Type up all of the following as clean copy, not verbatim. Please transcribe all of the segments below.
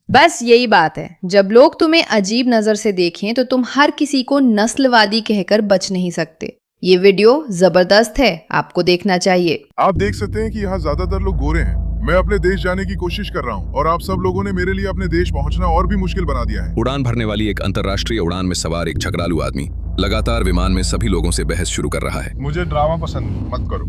बस यही बात है, जब लोग तुम्हें अजीब नजर से देखें तो तुम हर किसी को नस्लवादी कहकर बच नहीं सकते। ये वीडियो जबरदस्त है, आपको देखना चाहिए। आप देख सकते हैं कि यहाँ ज्यादातर लोग गोरे हैं। मैं अपने देश जाने की कोशिश कर रहा हूँ और आप सब लोगों ने मेरे लिए अपने देश पहुँचना और भी मुश्किल बना दिया है। उड़ान भरने वाली एक अंतर्राष्ट्रीय उड़ान में सवार एक झगड़ालू आदमी लगातार विमान में सभी लोगों से बहस शुरू कर रहा है। मुझे ड्रामा पसंद मत करो।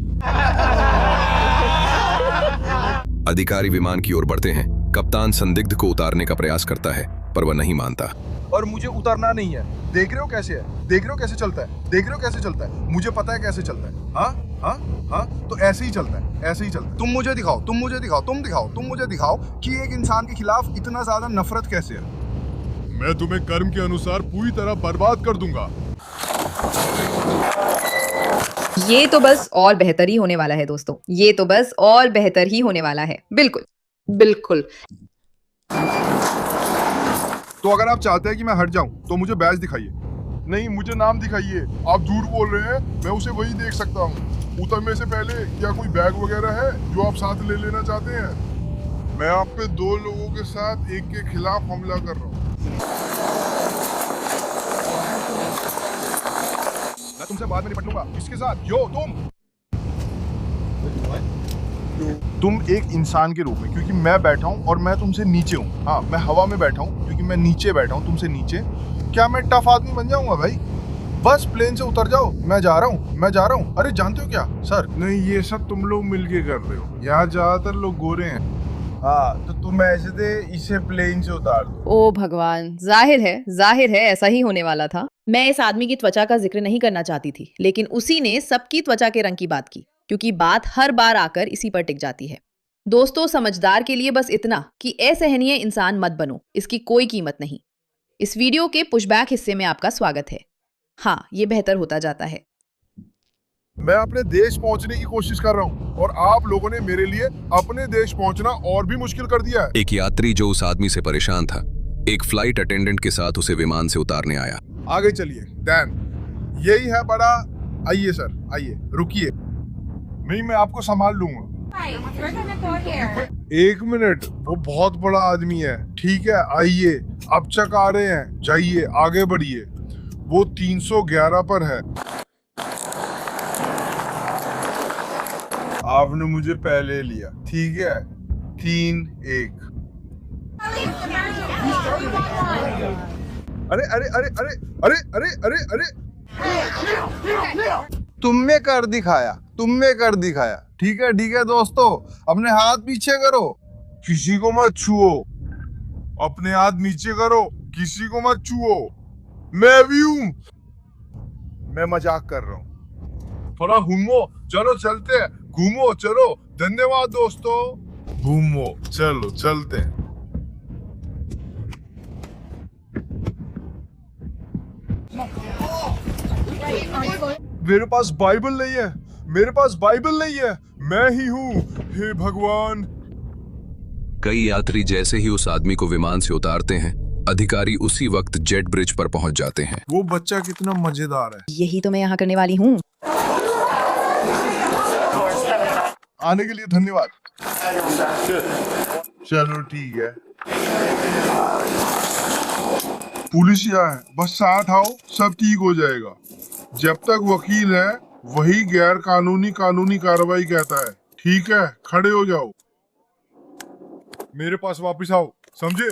अधिकारी विमान की ओर बढ़ते हैं। कप्तान संदिग्ध को उतारने का प्रयास करता है पर वह नहीं मानता। और मुझे उतरना नहीं है। देख रहे हो कैसे है, देख रहे हो कैसे चलता है, देख रहे हो कैसे चलता है। मुझे पता है कैसे चलता है। हाँ हाँ हाँ, तो ऐसे ही चलता है, ऐसे ही चलता है। तुम मुझे दिखाओ, तुम मुझे दिखाओ, तुम दिखाओ, तुम मुझे दिखाओ कि एक इंसान के खिलाफ इतना ज्यादा नफरत कैसे है। मैं तुम्हें कर्म के अनुसार पूरी तरह बर्बाद कर दूंगा। ये तो बस और बेहतर ही होने वाला है दोस्तों, ये तो बस और बेहतर ही होने वाला है। बिल्कुल बिल्कुल। तो अगर आप चाहते हैं कि मैं हट जाऊं तो मुझे बैज दिखाइए। नहीं, मुझे नाम दिखाइए। आप झूठ बोल रहे हैं, मैं उसे वही देख सकता हूँ। उतरने से पहले क्या कोई बैग वगैरह है जो आप साथ ले लेना चाहते हैं? मैं आप पे 2 लोगों के साथ एक के खिलाफ हमला कर रहा हूँ। मैं तुमसे बाद में निपट लूंगा। किसके साथ? यो तुम एक इंसान के रूप में, क्योंकि मैं बैठा हूँ और मैं तुमसे नीचे हूँ। हाँ, मैं हवा में बैठा हूँ क्योंकि मैं नीचे बैठा हूँ तुमसे नीचे। क्या मैं टफ आदमी बन जाऊंगा भाई? बस प्लेन से उतर जाओ, मैं जा रहा हूँ, मैं जा रहा हूँ। अरे जानते हो क्या सर? नहीं, ये सब तुम लोग मिलके कर रहे हो। यहाँ ज्यादातर लोग गोरे हैं। हाँ, तो तुम ऐसे थे, इसे प्लेन से उतार दो। ओ भगवान, जाहिर है ऐसा ही होने वाला था। मैं इस आदमी की त्वचा का जिक्र नहीं करना चाहती थी, लेकिन उसी ने सबकी त्वचा के रंग की बात की, क्योंकि बात हर बार आकर इसी पर टिक जाती है। दोस्तों, समझदार के लिए बस इतना कि असहनीय इंसान मत बनो, इसकी कोई कीमत नहीं। इस वीडियो के पुशबैक हिस्से में आपका स्वागत है। हाँ, ये बेहतर होता जाता है। मैं अपने देश पहुंचने की कोशिश कर रहा हूं और आप लोगों ने मेरे लिए अपने देश पहुंचना और भी मुश्किल कर दिया है। एक यात्री जो उस आदमी से परेशान था एक फ्लाइट अटेंडेंट के साथ उसे विमान से उतारने आया। आगे चलिए डैन, यही है बड़ा। आइए सर, आइए, रुकिए। नहीं, मैं आपको संभाल लूंगा। 1 मिनट, वो बहुत बड़ा आदमी है। ठीक है, आइए, अब चक आ रहे हैं, जाइए आगे बढ़िए। वो 311 पर है। आपने मुझे पहले लिया, ठीक है। 3-1। अरे अरे अरे अरे अरे अरे अरे अरे, तुमने कर दिखाया, तुमने कर दिखाया। ठीक है दोस्तों, अपने हाथ पीछे करो, किसी को मत छुओ। अपने हाथ नीचे करो, किसी को मत छुओ। मैं भी हूं, मैं मजाक कर रहा हूं। थोड़ा घूमो, चलो चलते हैं। घूमो चलो। धन्यवाद दोस्तों। घूमो चलो, चलते हैं। मेरे पास बाइबल नहीं है, मेरे पास बाइबल नहीं है। मैं ही हूँ, हे भगवान। कई यात्री जैसे ही उस आदमी को विमान से उतारते हैं अधिकारी उसी वक्त जेट ब्रिज पर पहुंच जाते हैं। वो बच्चा कितना मजेदार है। यही तो मैं यहाँ करने वाली हूँ। आने के लिए धन्यवाद। चलो ठीक है। पुलिस यहाँ है, बस साथ आओ, सब ठीक हो जाएगा। जब तक वकील है वही गैर कानूनी कार्रवाई कहता है। ठीक है, खड़े हो जाओ, मेरे पास वापस आओ, समझे?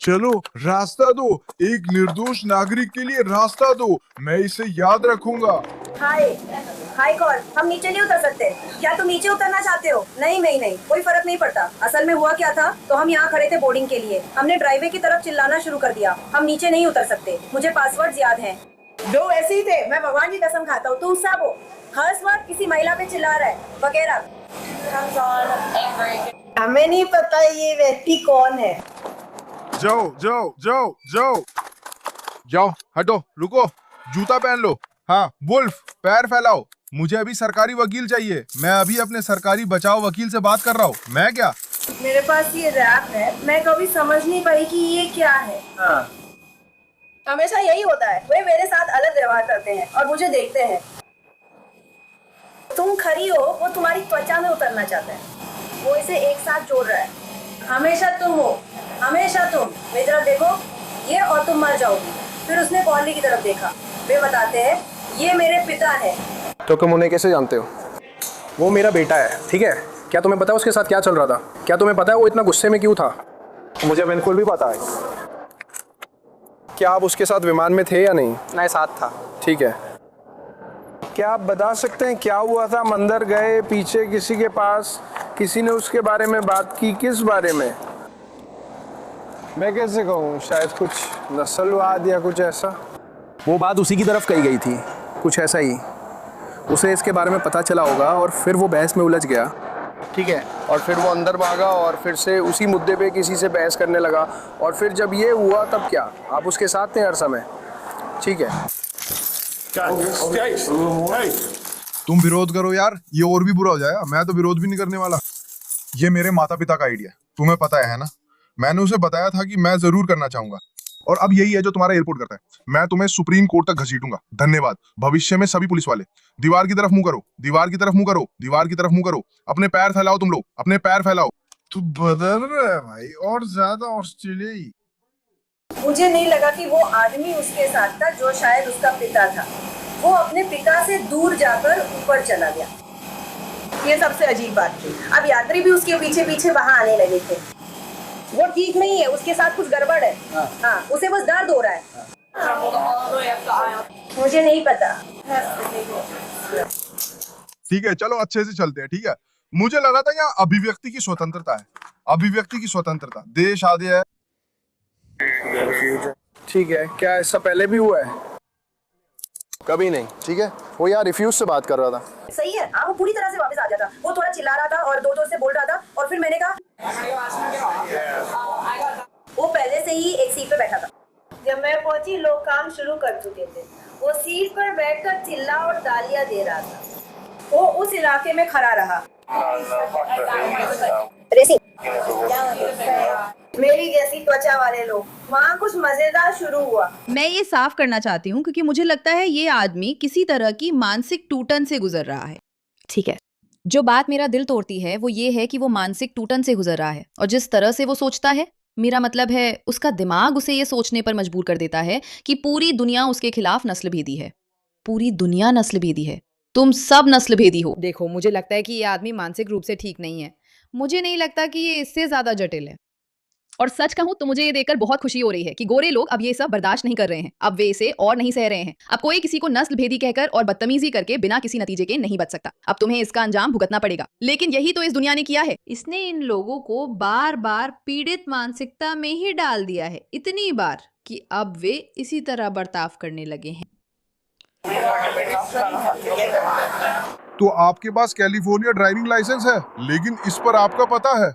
चलो, रास्ता दो, एक निर्दोष नागरिक के लिए रास्ता दो। मैं इसे याद रखूंगा। हाय कॉल, हम नीचे नहीं उतर सकते। क्या तुम नीचे उतरना चाहते हो? नहीं, कोई फर्क नहीं पड़ता। असल में हुआ क्या था, तो हम यहाँ खड़े थे बोर्डिंग के लिए। हमने ड्राइवे की तरफ चिल्लाना शुरू कर दिया। हम नीचे नहीं उतर सकते। मुझे पासवर्ड याद है। 2 ऐसे ही थे, मैं भगवान की कसम खाता हूँ। तुम सब हो, हर वक्त किसी महिला पे चिल्ला रहा है वगैरह। हमें नहीं पता ये व्यक्ति कौन है। जाओ, हटो, रुको, जूता पहन लो। हाँ, वुल्फ, पैर फैलाओ। मुझे अभी सरकारी वकील चाहिए। मैं अभी अपने सरकारी बचाव वकील से बात कर रहा हूँ। मैं क्या? मेरे पास ये रैप है, मैं कभी समझ नहीं पाई कि ये क्या है। हाँ, हमेशा यही होता है। वे मेरे साथ अलग व्यवहार करते हैं और मुझे देखते हैं। तुम खरी हो, वो तुम्हारी त्वचा में उतरना चाहता है। वो इसे एक साथ जोड़ रहा है। हमेशा तुम हो, हमेशा तुम मेरी तरफ देखो, ये और तुम मर जाओगी। फिर उसने पॉली की तरफ देखा। वे बताते हैं ये मेरे पिता है। तो तुम उन्हें कैसे जानते हो? वो मेरा बेटा है, ठीक है? क्या तुम्हें पता है उसके साथ क्या चल रहा था? क्या तुम्हें पता है वो इतना गुस्से में क्यों था? मुझे बिल्कुल भी पता है। क्या आप उसके साथ विमान में थे या नहीं? मैं साथ था। ठीक है। क्या आप बता सकते हैं क्या हुआ था? मंदिर गए, पीछे किसी के पास, किसी ने उसके बारे में बात की, किस बारे में? मैं कैसे कहूँ, शायद कुछ नस्लवाद या कुछ ऐसा। वो बात उसी की तरफ कही गई थी, कुछ ऐसा ही। उसे इसके बारे में पता चला होगा और फिर वो बहस में उलझ गया, ठीक है? और फिर वो अंदर भागा और फिर से उसी मुद्दे पे किसी से बहस करने लगा। और फिर जब ये हुआ तब क्या? आप उसके साथ थे हर समय, ठीक है? तुम विरोध करो यार, ये और भी बुरा हो जाएगा। मैं तो विरोध भी नहीं करने वाला। ये मेरे माता पिता का आइडिया, तुम्हें पता है ना? मैंने उसे बताया था कि मैं जरूर करना चाहूंगा, और अब यही है जो तुम्हारा एयरपोर्ट करता है। मैं तुम्हें सुप्रीम कोर्ट तक घसीटूंगा। धन्यवाद। भविष्य में सभी पुलिस वाले दीवार की तरफ मुंह करो, दीवार की तरफ मुंह करो, दीवार की तरफ मुंह करो। अपने पैर फैलाओ, तुम लोग अपने पैर फैलाओ। तू बदल रहा है भाई, और ज्यादा ऑस्ट्रेलियाई। मुझे नहीं लगा कि वो आदमी उसके साथ था जो शायद उसका पिता था। वो अपने पिता से दूर जाकर ऊपर चला गया। ये सबसे अजीब बात थी। अब यात्री भी उसके पीछे पीछे वहां आने लगे थे। वो ठीक नहीं है, उसके साथ कुछ गड़बड़ है। हाँ, उसे बस दर्द हो रहा है। मुझे नहीं पता। ठीक है, चलो अच्छे से चलते हैं, ठीक है? मुझे लगा था यहाँ अभिव्यक्ति की स्वतंत्रता है, अभिव्यक्ति की स्वतंत्रता, देश आदि है। ठीक है। क्या ऐसा पहले भी हुआ है? कभी नहीं, ठीक है? वो यार रिफ्यूज से बात कर रहा था। सही है। हाँ, वो पूरी तरह से वापस आ जाता। वो थोड़ा चिल्ला रहा था और दो से बोल रहा था, और फिर मैंने कहा वो पहले से ही एक सीट पे बैठा था। जब मैं पहुंची लोग काम शुरू कर चुके थे। वो सीट पर बैठकर चिल्ला और तालियां दे रहा था। वो उस इलाके में खड़ा रहा। मेरी जैसी त्वचा वाले लोग। वहाँ कुछ मजेदार शुरू हुआ। मैं ये साफ करना चाहती हूँ क्योंकि मुझे लगता है ये आदमी किसी तरह की मानसिक टूटन से गुजर रहा है। ठीक है, जो बात मेरा दिल तोड़ती है वो ये है कि वो मानसिक टूटन से गुजर रहा है, और जिस तरह से वो सोचता है, मेरा मतलब है उसका दिमाग उसे ये सोचने पर मजबूर कर देता है कि पूरी दुनिया उसके खिलाफ नस्लभेदी है। पूरी दुनिया नस्लभेदी है। तुम सब नस्लभेदी हो। देखो, मुझे लगता है कि ये आदमी मानसिक रूप से ठीक नहीं है। मुझे नहीं लगता कि ये इससे ज्यादा जटिल है। और सच कहूं तो मुझे ये देखकर बहुत खुशी हो रही है कि गोरे लोग अब ये सब बर्दाश्त नहीं कर रहे हैं। अब वे इसे और नहीं सह रहे हैं। अब कोई किसी को नस्ल भेदी कहकर और बदतमीजी करके बिना किसी नतीजे के नहीं बच सकता। अब तुम्हें इसका अंजाम भुगतना पड़ेगा। लेकिन यही तो इस दुनिया ने किया है। इसने इन लोगों को बार बार पीड़ित मानसिकता में ही डाल दिया है, इतनी बार कि अब वे इसी तरह बर्ताव करने लगे हैं। तो आपके पास कैलिफोर्निया ड्राइविंग लाइसेंस है, लेकिन इस पर आपका पता है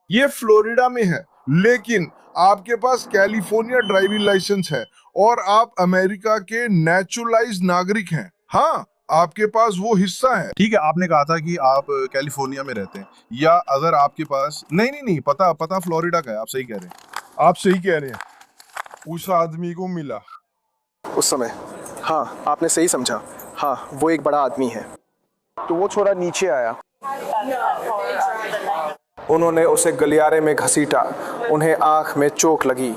ये फ्लोरिडा में है, लेकिन आपके पास कैलिफोर्निया ड्राइविंग लाइसेंस है और आप अमेरिका के नेचुरलाइज्ड नागरिक हैं। हाँ, आपके पास वो हिस्सा है। ठीक है, आपने कहा था कि आप कैलिफोर्निया में रहते हैं, या अगर आपके पास नहीं पता फ्लोरिडा का है। आप सही कह रहे हैं, आप सही कह रहे हैं। उस आदमी को मिला उस समय। हाँ, आपने सही समझा। हाँ, वो एक बड़ा आदमी है। तो वो छोरा नीचे आया। उन्होंने उसे गलियारे में घसीटा। उन्हें आंख में चोट लगी।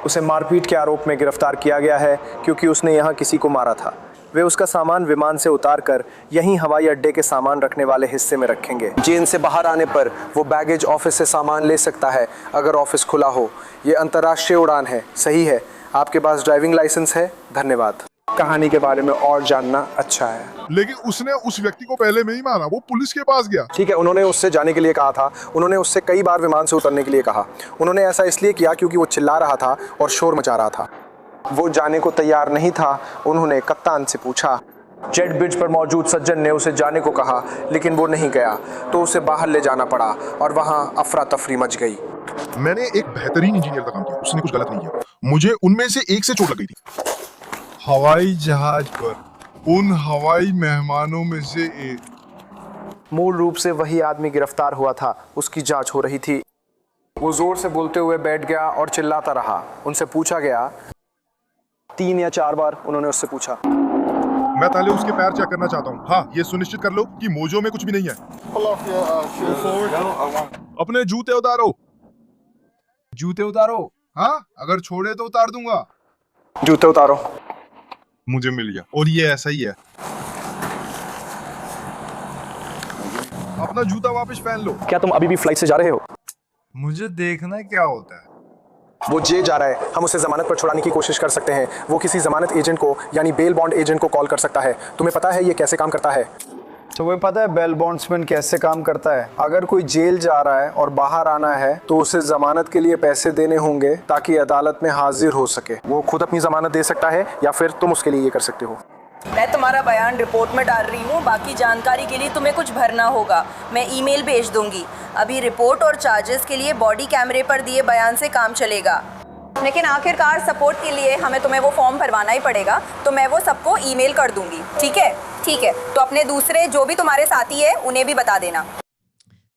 उसे मारपीट के आरोप में गिरफ्तार किया गया है क्योंकि उसने यहाँ किसी को मारा था। वे उसका सामान विमान से उतारकर यहीं हवाई अड्डे के सामान रखने वाले हिस्से में रखेंगे। जेल से बाहर आने पर वो बैगेज ऑफिस से सामान ले सकता है अगर ऑफिस खुला हो। ये अंतर्राष्ट्रीय उड़ान है, सही है? आपके पास ड्राइविंग लाइसेंस है? धन्यवाद। कहानी के बारे में और जानना अच्छा है। लेकिन उसने उस व्यक्ति को पहले में ही मारा। वो पुलिस के पास गया। ठीक है, उन्होंने उससे जाने के लिए कहा था। उन्होंने उससे कई बार विमान से उतरने के लिए कहा। उन्होंने ऐसा इसलिए किया क्योंकि वो चिल्ला रहा था और शोर मचा रहा था। वो जाने को तैयार नहीं था। उन्होंने कप्तान से पूछा। जेट ब्रिज पर मौजूद सज्जन ने उसे जाने को कहा, लेकिन वो नहीं गया, तो उसे बाहर ले जाना पड़ा और वहाँ अफरा तफरी मच गई। मैंने एक बेहतरीन इंजीनियर का काम किया, उसने कुछ गलत नहीं किया। मुझे उनमें से एक से चोट लग गई थी। हवाई जहाज पर उन हवाई मेहमानों में से एक। मूल रूप से वही आदमी गिरफ्तार हुआ था। उसकी जांच हो रही थी। वो जोर से बोलते हुए बैठ गया और चिल्लाता रहा। उनसे पूछा गया, 3 या 4 बार उन्होंने उससे पूछा। मैं पहले उसके पैर चेक करना चाहता हूँ। हाँ, ये सुनिश्चित कर लो कि मोजों में कुछ भी नहीं है। अपने जूते उतारो। जूते उतारो। हाँ, अगर छोड़े तो उतार दूंगा। जूते उतारो। मुझे मिल गया, और ये ऐसा ही है। अपना जूता वापस पहन लो। क्या तुम अभी भी फ्लाइट से जा रहे हो? मुझे देखना क्या होता है। वो जेल जा रहा है, हम उसे जमानत पर छुड़ाने की कोशिश कर सकते हैं। वो किसी जमानत एजेंट को यानी बेल बॉन्ड एजेंट को कॉल कर सकता है। तुम्हें पता है ये कैसे काम करता है? तुम्हें पता है बेल बॉन्ड्समैन कैसे काम करता है? अगर कोई जेल जा रहा है और बाहर आना है तो उसे जमानत के लिए पैसे देने होंगे ताकि अदालत में हाजिर हो सके। वो खुद अपनी जमानत दे सकता है या फिर तुम उसके लिए ये कर सकते हो। मैं तुम्हारा बयान रिपोर्ट में डाल रही हूँ। बाकी जानकारी के लिए तुम्हें कुछ भरना होगा। मैं ईमेल भेज दूंगी। अभी रिपोर्ट और चार्जेस के लिए बॉडी कैमरे पर दिए बयान से काम चलेगा, लेकिन आखिरकार सपोर्ट के लिए हमें तुम्हें वो फॉर्म भरवाना ही पड़ेगा। तो मैं वो सबको ईमेल कर दूंगी। ठीक है? ठीक है। तो अपने दूसरे जो भी तुम्हारे साथी है उन्हें भी बता देना।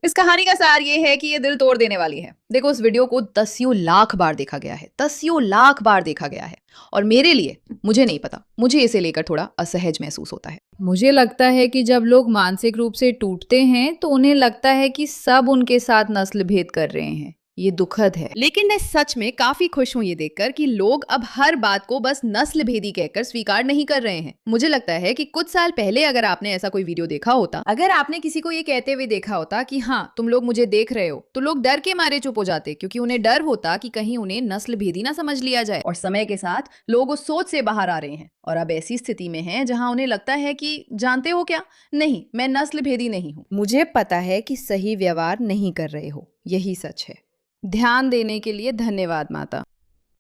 इस कहानी का सार ये है कि ये दिल तोड़ देने वाली है। देखो, इस वीडियो को 10 लाख बार देखा गया है, 10 लाख बार देखा गया है। और मेरे लिए, मुझे नहीं पता, मुझे इसे लेकर थोड़ा असहज महसूस होता है। मुझे लगता है कि जब लोग मानसिक रूप से टूटते हैं तो उन्हें लगता है कि सब उनके साथ नस्ल भेद कर रहे हैं। ये दुखद है। लेकिन मैं सच में काफी खुश हूं ये देखकर कि लोग अब हर बात को बस नस्ल भेदी कहकर स्वीकार नहीं कर रहे हैं। मुझे लगता है कि कुछ साल पहले अगर आपने ऐसा कोई वीडियो देखा होता, अगर आपने किसी को ये कहते हुए देखा होता कि हाँ तुम लोग मुझे देख रहे हो, तो लोग डर के मारे चुप हो जाते, क्योंकि उन्हें डर होता कि कहीं उन्हें नस्ल भेदी ना समझ लिया जाए। और समय के साथ लोग उस सोच से बाहर आ रहे हैं और अब ऐसी स्थिति में हैं जहां उन्हें लगता है कि जानते हो क्या, नहीं, मैं नस्ल भेदी नहीं हूं। मुझे पता है कि सही व्यवहार नहीं कर रहे हो, यही सच है। ध्यान देने के लिए धन्यवाद माता।